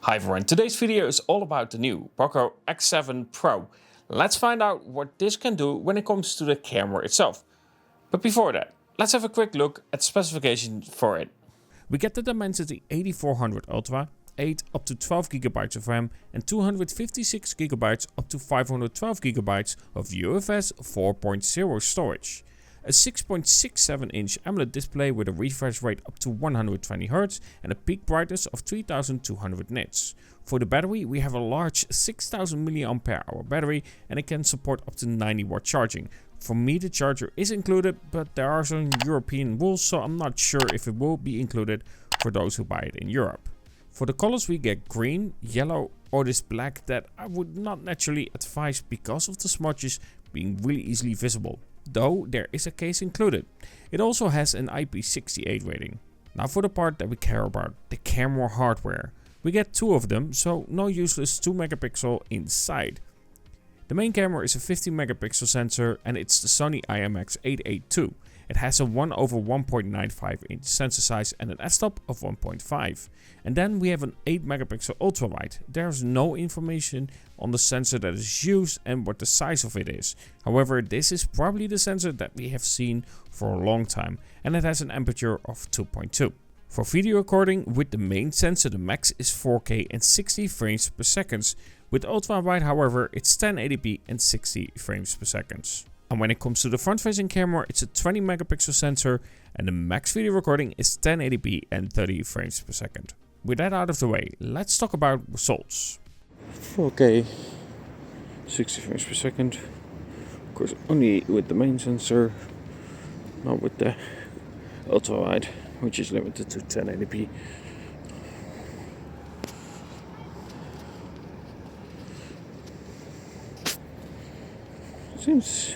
Hi everyone, today's video is all about the new Poco X7 Pro. Let's find out what this can do when it comes to the camera itself. But before that, let's have a quick look at specifications for it. We get the Dimensity 8400 Ultra, 8 up to 12 GB of RAM and 256 GB up to 512 GB of UFS 4.0 storage. A 6.67 inch AMOLED display with a refresh rate up to 120Hz and a peak brightness of 3200 nits. For the battery, we have a large 6000 mAh battery and it can support up to 90 watt charging. For me, the charger is included, but there are some European rules, so I'm not sure if it will be included for those who buy it in Europe. For the colors, we get green, yellow or this black that I would not naturally advise because of the smudges being really easily visible, though there is a case included. It also has an IP68 rating. Now for the part that we care about, the camera hardware. We get two of them, so no useless 2 megapixel inside. The main camera is a 50 megapixel sensor and it's the Sony IMX882. It has a 1/1.95 inch sensor size and an f-stop of 1.5. And then we have an 8 megapixel ultra wide. There's no information on the sensor that is used and what the size of it is. However, this is probably the sensor that we have seen for a long time and it has an aperture of 2.2. For video recording with the main sensor, the max is 4K and 60 frames per second. With ultra wide, however, it's 1080p and 60 frames per second. And when it comes to the front-facing camera, it's a 20 megapixel sensor and the max video recording is 1080p and 30 frames per second. With that out of the way, let's talk about results. 4K, 60 frames per second. Of course, only with the main sensor, not with the ultra wide, which is limited to 1080p. Seems,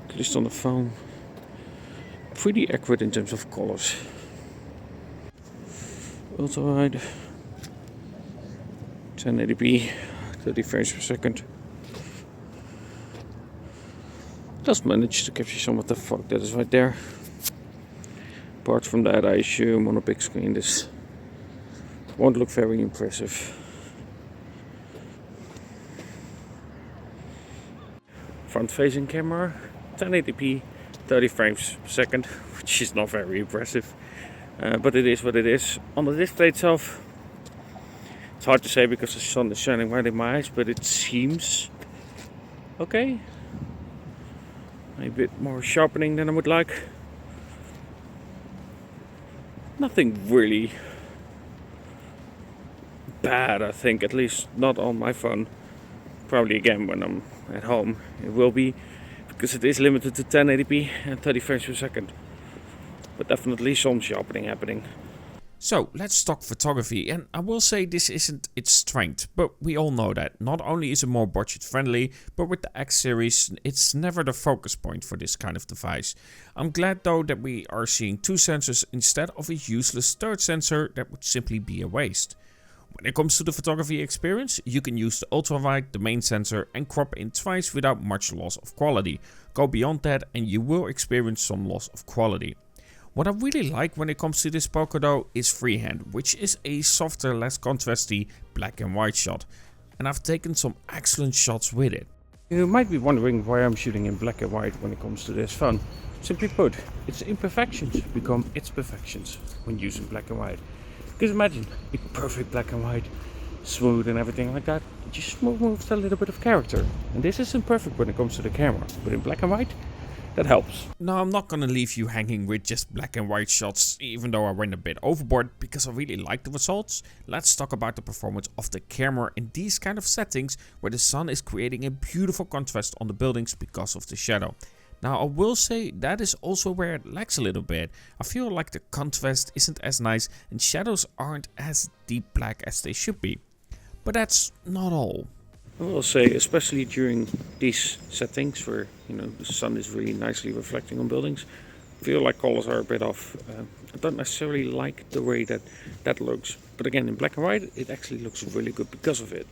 at least on the phone, pretty accurate in terms of colors. Ultra wide, 1080p, 30 frames per second. Does manage to capture some of the fog that is right there. Apart from that, I assume on a big screen this won't look very impressive. Front-facing camera, 1080p, 30 frames per second, which is not very impressive, but it is what it is. On the display itself, it's hard to say because the sun is shining right in my eyes, but it seems okay. A bit more sharpening than I would like. Nothing really bad, I think, at least not on my phone. Probably again when I'm at home it will be, because it is limited to 1080p and 30 frames per second. But definitely some sharpening happening. So let's talk photography, and I will say this isn't its strength, but we all know that. Not only is it more budget friendly, but with the X series it's never the focus point for this kind of device. I'm glad though that we are seeing two sensors instead of a useless third sensor that would simply be a waste. When it comes to the photography experience, you can use the ultra wide, the main sensor and crop in twice without much loss of quality. Go beyond that and you will experience some loss of quality. What I really like when it comes to this Poco though is freehand, which is a softer, less contrasty black and white shot. And I've taken some excellent shots with it. You might be wondering why I'm shooting in black and white when it comes to this phone. Simply put, its imperfections become its perfections when using black and white. Because imagine a perfect black and white, smooth and everything like that, it just moves a little bit of character. And this isn't perfect when it comes to the camera, but in black and white, that helps. Now I'm not gonna leave you hanging with just black and white shots, even though I went a bit overboard because I really like the results. Let's talk about the performance of the camera in these kind of settings where the sun is creating a beautiful contrast on the buildings because of the shadow. Now I will say that is also where it lacks a little bit. I feel like the contrast isn't as nice and shadows aren't as deep black as they should be. But that's not all. I will say, especially during these settings where the sun is really nicely reflecting on buildings, I feel like colors are a bit off. I don't necessarily like the way that looks, but again in black and white it actually looks really good because of it.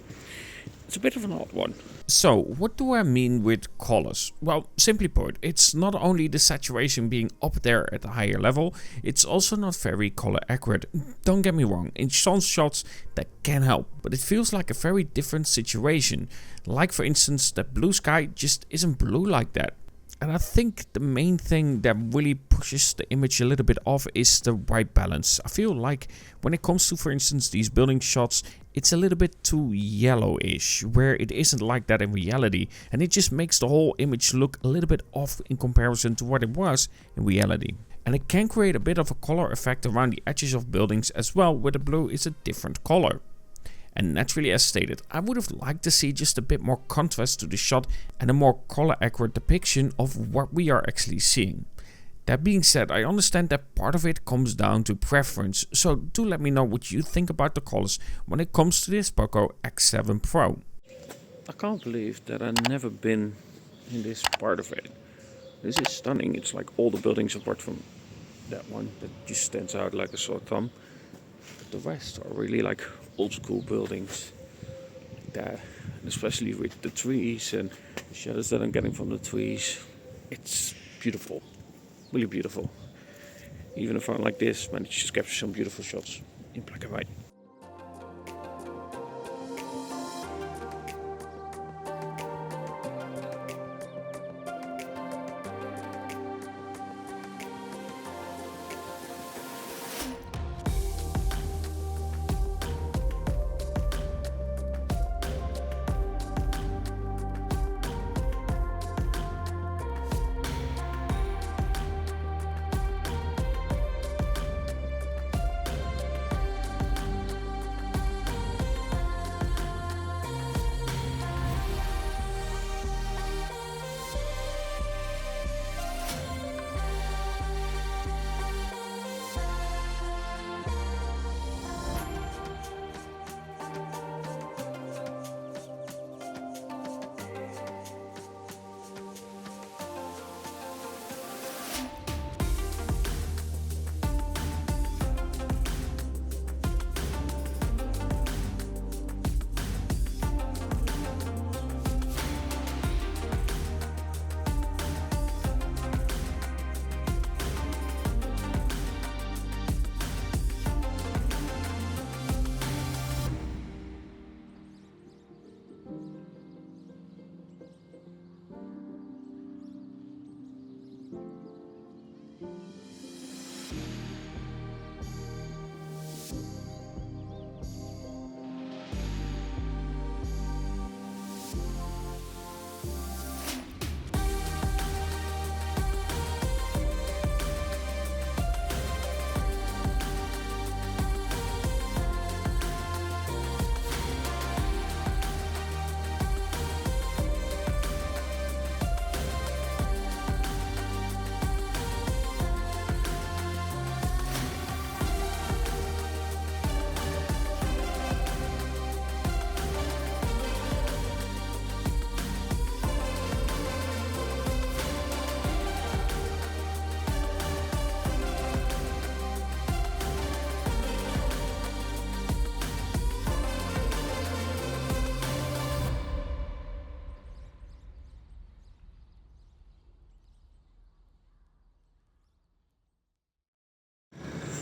it's a bit of an odd one. So, what do I mean with colors? Well, simply put, it's not only the saturation being up there at a higher level, it's also not very color accurate. Don't get me wrong, in some shots that can help, but it feels like a very different situation. Like for instance, that blue sky just isn't blue like that. And I think the main thing that really pushes the image a little bit off is the white balance. I feel like when it comes to, for instance, these building shots, it's a little bit too yellowish, where it isn't like that in reality. And it just makes the whole image look a little bit off in comparison to what it was in reality. And it can create a bit of a color effect around the edges of buildings as well, where the blue is a different color. And naturally, as stated, I would have liked to see just a bit more contrast to the shot and a more color accurate depiction of what we are actually seeing. That being said, I understand that part of it comes down to preference, so do let me know what you think about the colors when it comes to this Poco X7 Pro. I can't believe that I've never been in this part of it. This is stunning. It's like all the buildings apart from that one that just stands out like a sore thumb. But the rest are really like old school buildings like that, and especially with the trees and the shadows that I'm getting from the trees. It's beautiful, really beautiful. Even a phone like this manages to capture some beautiful shots in black and white.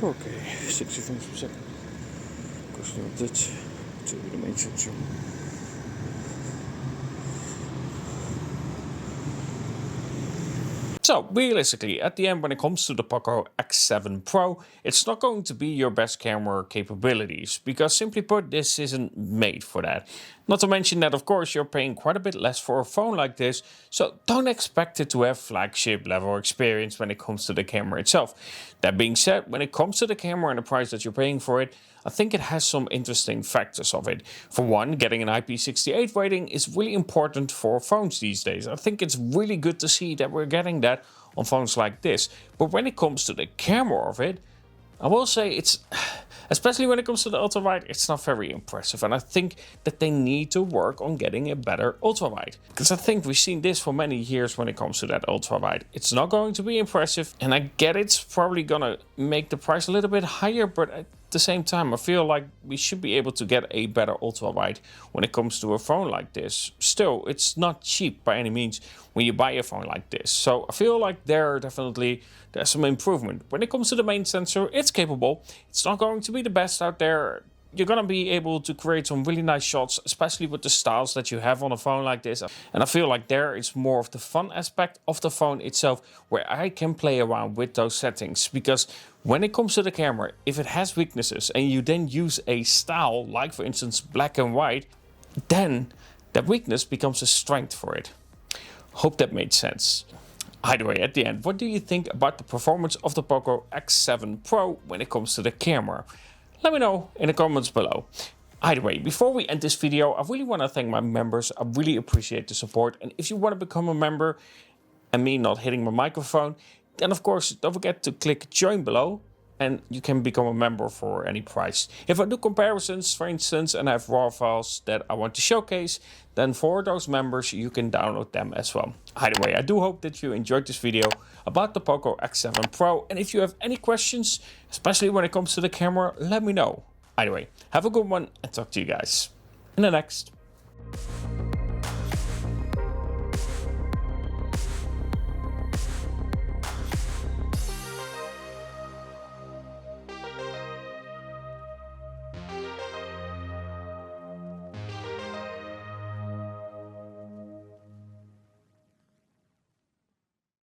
Okay, 60 frames per second. Kost dit 2 dimensions. So, realistically, at the end when it comes to the Poco X7 Pro, it's not going to be your best camera capabilities, because simply put, this isn't made for that. Not to mention that, of course, you're paying quite a bit less for a phone like this, so don't expect it to have flagship level experience when it comes to the camera itself. That being said, when it comes to the camera and the price that you're paying for it, I think it has some interesting factors of it. For one, getting an IP68 rating is really important for phones these days. I think it's really good to see that we're getting that on phones like this. But when it comes to the camera of it, I will say it's, especially when it comes to the ultra-wide, it's not very impressive. And I think that they need to work on getting a better ultra-wide. Because I think we've seen this for many years when it comes to that ultra-wide. It's not going to be impressive. And I get it's probably gonna make the price a little bit higher, but I the same time, I feel like we should be able to get a better ultra wide when it comes to a phone like this. Still, it's not cheap by any means when you buy a phone like this. So I feel like there's some improvement. When it comes to the main sensor, it's capable. It's not going to be the best out there. You're gonna be able to create some really nice shots, especially with the styles that you have on a phone like this. And I feel like there is more of the fun aspect of the phone itself, where I can play around with those settings. Because when it comes to the camera, if it has weaknesses and you then use a style, like for instance black and white, then that weakness becomes a strength for it. Hope that made sense. Either way, at the end, what do you think about the performance of the Poco X7 Pro when it comes to the camera? Let me know in the comments below. Either way, before we end this video, I really want to thank my members. I really appreciate the support. And if you want to become a member and me not hitting my microphone, then of course don't forget to click join below and you can become a member for any price. If I do comparisons, for instance, and I have raw files that I want to showcase, then for those members you can download them as well. Either way, I do hope that you enjoyed this video about the Poco X7 Pro, and if you have any questions, especially when it comes to the camera, let me know. Either way, have a good one and talk to you guys in the next.